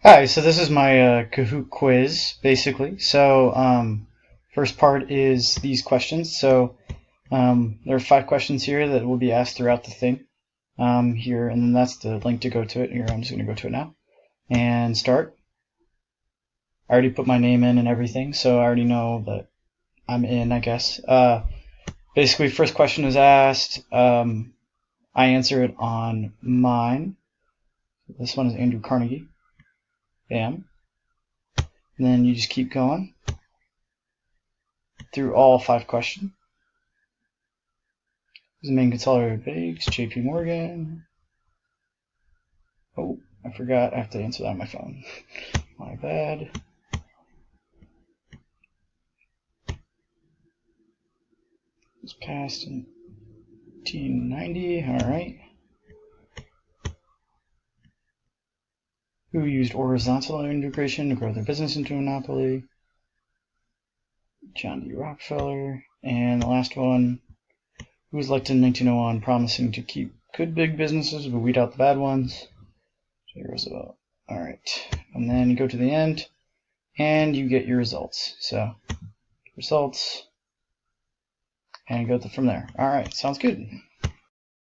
Hi, so this is my Kahoot quiz, basically. So, first part is these questions. So, there are 5 questions here that will be asked throughout the thing here, and then that's the link to go to it. Here, I'm just going to go to it now and start. I already put my name in and everything, so I already know that I'm in, I guess. Basically, first question is asked. I answer it on mine. This one is Andrew Carnegie. Bam. And then you just keep going through all 5 questions. Who's the main consolidated banks? JP Morgan. Oh, I forgot. I have to answer that on my phone. My bad. It was passed in 1990. Alright. Who used horizontal integration to grow their business into a monopoly? John D. Rockefeller. And the last one, who was elected in 1901 promising to keep good big businesses but weed out the bad ones? J. Roosevelt. Alright. And then you go to the end and you get your results. So, results, and go from there. Alright, sounds good.